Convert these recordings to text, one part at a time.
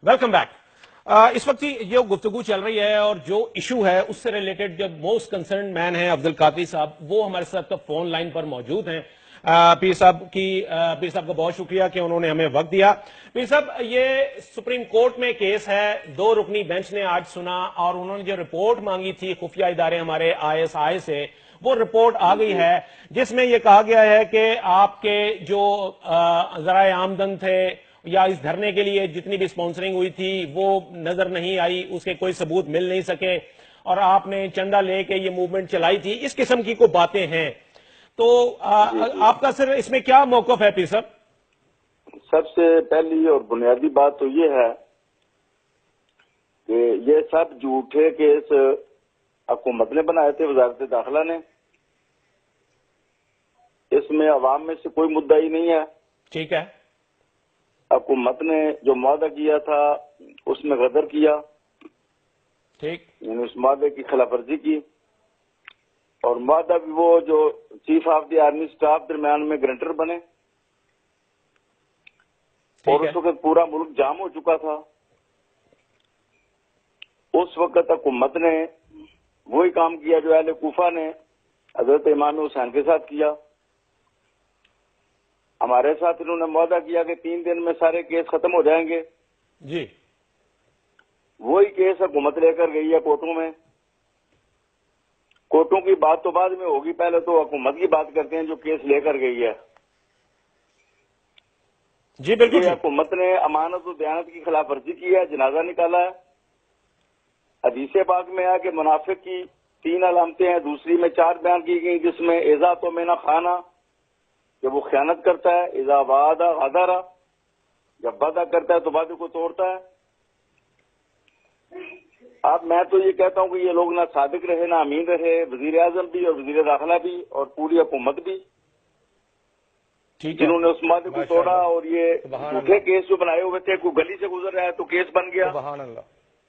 Welcome back. اس وقت جو گفتگو چل رہی ہے اور جو ایشو ہے اس سے ریلیٹڈ جو موسٹ کنسرنڈ مین ہے عبد القادری صاحب، وہ ہمارے ساتھ فون لائن پر موجود ہیں. پیر صاحب کا بہت شکریہ کہ انہوں نے ہمیں وقت دیا. پیر صاحب، یہ سپریم کورٹ میں کیس ہے، 2 رکنی بینچ نے آج سنا، اور انہوں نے جو رپورٹ مانگی تھی خفیہ ادارے ہمارے ISI سے، وہ رپورٹ آ گئی ہے جس میں یہ کہا گیا ہے کہ آپ کے جو ذرائع آمدن تھے یا اس دھرنے کے لیے جتنی بھی سپانسرنگ ہوئی تھی وہ نظر نہیں آئی، اس کے کوئی ثبوت مل نہیں سکے، اور آپ نے چندہ لے کے یہ موومنٹ چلائی تھی. اس قسم کی کوئی باتیں ہیں، تو آپ کا سر اس میں کیا موقف ہے پیر صاحب؟ سب سے پہلی اور بنیادی بات تو یہ ہے کہ یہ سب جھوٹے کیس حکومت نے بنائے تھے، وزارت داخلہ نے. اس میں عوام میں سے کوئی مدعی نہیں ہے. ٹھیک ہے. حکومت نے جو معاہدہ کیا تھا اس میں غدر کیا، ٹھیک، یعنی اس معاہدے کی خلاف ورزی کی، اور معاہدہ بھی وہ جو chief of the army staff درمیان میں گرنٹر بنے، اور اس وقت پورا ملک جام ہو چکا تھا. اس وقت حکومت نے وہی کام کیا جو اہل کوفہ نے حضرت امام حسین کے ساتھ کیا. ہمارے ساتھ انہوں نے معاہدہ کیا کہ 3 دن میں سارے کیس ختم ہو جائیں گے. جی، وہی کیس حکومت لے کر گئی ہے کورٹوں میں. کورٹوں کی بات تو بعد میں ہوگی، پہلے تو حکومت کی بات کرتے ہیں جو کیس لے کر گئی ہے. جی بالکل. حکومت نے امانت و دیانت کی خلاف ورزی کی ہے، جنازہ نکالا ہے. حدیث پاک میں ہے کہ منافق کی 3 علامتیں ہیں، دوسری میں 4 بیان کی گئی، جس میں اذا تو مینا خانہ، جب وہ خیانت کرتا ہے، اذا وعدہ غدر، جب وعدہ کرتا ہے تو وعدے کو توڑتا ہے. اب میں تو یہ کہتا ہوں کہ یہ لوگ نہ صادق رہے نہ امین رہے، وزیر اعظم بھی اور وزیر داخلہ بھی اور پوری حکومت بھی، جنہوں نے اس معاہدے کو توڑا. اور یہ جھوٹے کیس جو بنائے ہوئے تھے، کوئی گلی سے گزر رہا ہے تو کیس بن گیا،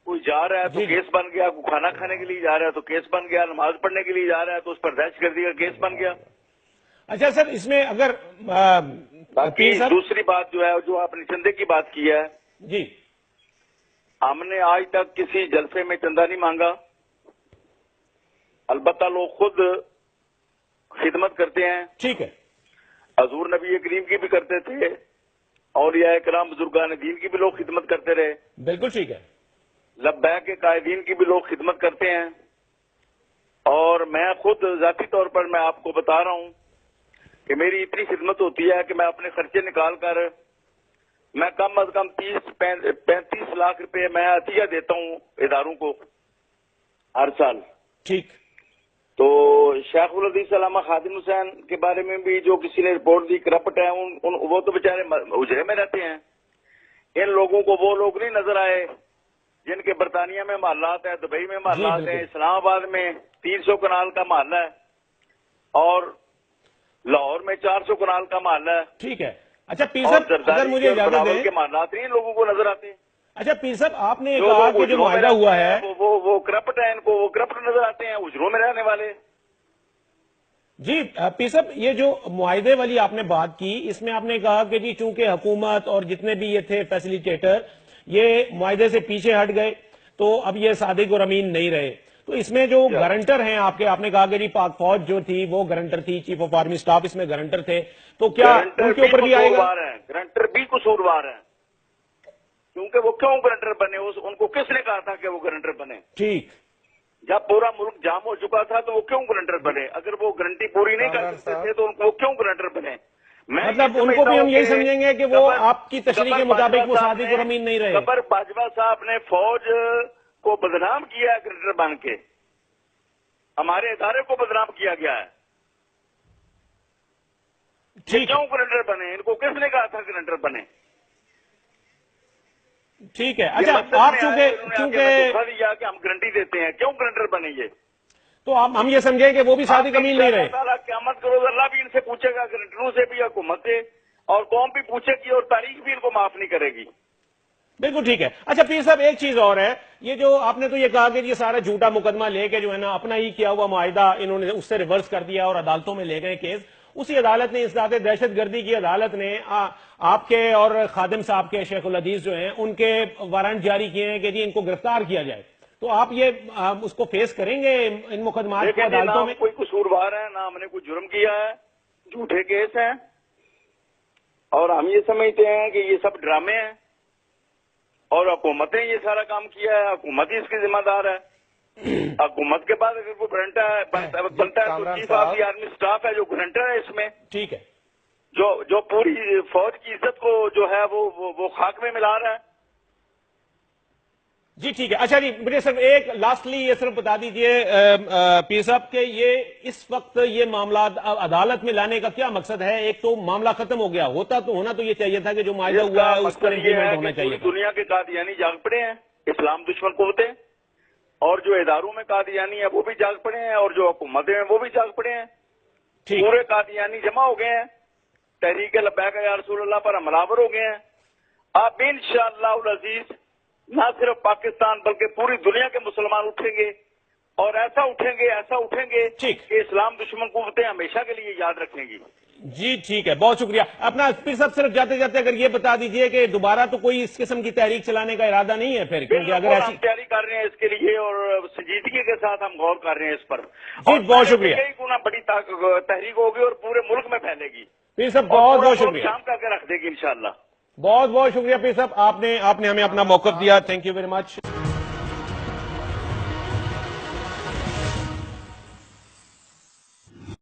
کوئی جا رہا ہے تو کیس بن گیا، کوئی کھانا کھانے کے لیے جا رہا ہے تو کیس بن گیا، نماز پڑھنے کے لیے جا رہا ہے تو اس پر دہشت گردی کا کیس بن گیا. اچھا سر، اس میں اگر باقی دوسری بات جو ہے، جو آپ نے چندے کی بات کی ہے، جی، ہم نے آج تک کسی جلسے میں چندہ نہیں مانگا. البتہ لوگ خود خدمت کرتے ہیں. ٹھیک ہے. حضور نبی کریم کی بھی کرتے تھے، اولیاء کرام بزرگان دین کی بھی لوگ خدمت کرتے رہے. بالکل ٹھیک ہے. لبیک کے قائدین کی بھی لوگ خدمت کرتے ہیں. اور میں خود ذاتی طور پر میں آپ کو بتا رہا ہوں کہ میری اتنی خدمت ہوتی ہے کہ میں اپنے خرچے نکال کر میں کم از کم 30-35 لاکھ روپے میں عطیہ دیتا ہوں اداروں کو ہر سال. ٹھیک. تو شیخ الحدیث علامہ خادم حسین کے بارے میں بھی جو کسی نے رپورٹ دی کرپٹ ہے، وہ تو بیچارے اجرے میں رہتے ہیں. ان لوگوں کو وہ لوگ نہیں نظر آئے جن کے برطانیہ میں محلات ہیں، دبئی میں محلات ہیں، اسلام آباد میں 300 کنال کا محلہ ہے، اور لاہور میں 400 کنال کا محلہ ہے. ٹھیک ہے. اچھا پیر صاحب، اگر مجھے اجازت دیں، کے محلات نہیں لوگوں کو نظر آتے. اچھا پیر صاحب، آپ نے کہا کہ جو معاہدہ ہوا ہے وہ کرپٹ ہے، ان کو وہ کرپٹ نظر آتے ہیں، اجروں میں رہنے والے. جی پیر صاحب، یہ جو معاہدے والی آپ نے بات کی، اس میں آپ نے کہا کہ جی چونکہ حکومت اور جتنے بھی یہ تھے فیسیلیٹیٹر یہ معاہدے سے پیچھے ہٹ گئے تو اب یہ صادق اور امین نہیں رہے. تو اس میں جو گارنٹر ہیں آپ نے کہا کہ جی پاک فوج جو تھی وہ گارنٹر تھی، چیف آف آرمی سٹاف اس میں گارنٹر تھے، تو کیا ان کے اوپر بھی آئے گا؟ گارنٹر بھی قصوروار ہیں، کیونکہ وہ کیوں گارنٹر بنے؟ ان کو کس نے کہا تھا کہ وہ گارنٹر بنے؟ ٹھیک. جب پورا ملک جام ہو چکا تھا تو وہ کیوں گارنٹر بنے؟ اگر وہ گارنٹی پوری نہیں کر سکتے تھے تو وہ کیوں گارنٹر بنے؟ مطلب ان کو بھی ہم یہی سمجھیں گے کہ وہ آپ کی تشریح کے مطابق وہ صادق اور امین نہیں رہے. گبر باجوہ صاحب نے فوج کو بدنام کیا ہے گارنٹر بن کے، ہمارے ادارے کو بدنام کیا گیا ہے. کیوں گارنٹر بنے؟ ان کو کس نے کہا تھا گارنٹر بنے؟ ٹھیک ہے. اچھا آپ چونکہ کہ ہم گارنٹی دیتے ہیں، کیوں گارنٹر بنے یہ؟ تو ہم یہ سمجھیں کہ وہ بھی صادق امین نہیں رہے. قیامت کرو اللہ بھی ان سے پوچھے گا، گارنٹروں سے بھی، حکومت سے، اور قوم بھی پوچھے گی، اور تاریخ بھی ان کو معاف نہیں کرے گی. بالکل ٹھیک ہے. اچھا پیر صاحب، ایک چیز اور ہے، یہ جو آپ نے تو یہ کہا کہ یہ سارا جھوٹا مقدمہ لے کے جو ہے نا اپنا ہی کیا ہوا معاہدہ انہوں نے اس سے ریورس کر دیا اور عدالتوں میں لے گئے کیس. اسی عدالت نے اصلاحات دہشت گردی کی عدالت نے آپ کے اور خادم صاحب کے شیخ الحدیث جو ہیں ان کے وارنٹ جاری کیے ہیں کہ جی ان کو گرفتار کیا جائے. تو آپ یہ اس کو فیس کریں گے ان مقدمات کو عدالتوں میں؟ کوئی قصوروار ہے نہ ہم نے کوئی جرم کیا ہے, جھوٹے کیس ہیں, اور ہم یہ سمجھتے ہیں کہ یہ سب ڈرامے ہیں اور حکومت نے یہ سارا کام کیا ہے, حکومت ہی اس کی ذمہ دار ہے. حکومت کے بعد اگر کوئی بنتا ہے تو chief of the army staff ہے جو گرنٹر ہے اس میں, ٹھیک ہے, جو پوری فوج کی عزت کو جو ہے وہ خاک میں ملا رہا ہے. جی ٹھیک ہے. اچھا جی مجھے صرف ایک لاسٹلی یہ صرف بتا دیجئے پیر صاحب کہ یہ اس وقت یہ معاملات عدالت میں لانے کا کیا مقصد ہے؟ ایک تو معاملہ ختم ہو گیا, ہونا تو یہ چاہیے تھا کہ جو معاہدہ ہوا ہے اس پر امپلیمنٹ ہونا چاہیے تھا. دنیا کے قادیانی جاگ پڑے ہیں, اسلام دشمن قوتیں, اور جو اداروں میں قادیانی ہیں وہ بھی جاگ پڑے ہیں, اور جو حکومتیں ہیں وہ بھی جاگ پڑے ہیں. پورے قادیانی جمع ہو گئے ہیں, تحریک لبیک یا رسول اللہ پر حملہ ہو گئے ہیں. آپ انشاءاللہ العزیز نہ صرف پاکستان بلکہ پوری دنیا کے مسلمان اٹھیں گے, اور ایسا اٹھیں گے کہ اسلام دشمن قوتیں ہمیشہ کے لیے یاد رکھیں گی. جی ٹھیک ہے, بہت شکریہ. اپنا پیر صاحب صرف جاتے جاتے اگر یہ بتا دیجئے کہ دوبارہ تو کوئی اس قسم کی تحریک چلانے کا ارادہ نہیں ہے پھر؟ کیونکہ اگر ایسی ہم تیاری کر رہے ہیں اس کے لیے اور سنجیدگی کے ساتھ ہم غور کر رہے ہیں اس پر. جی بہت شکریہ. کئی گنا بڑی تحریک ہوگی اور پورے ملک میں پھیلے گی. پیر صاحب بہت بہت شکریہ, شام کر کے رکھ دے گی انشاءاللہ. بہت بہت شکریہ پیر صاحب, آپ نے ہمیں اپنا موقف دیا. Thank you very much.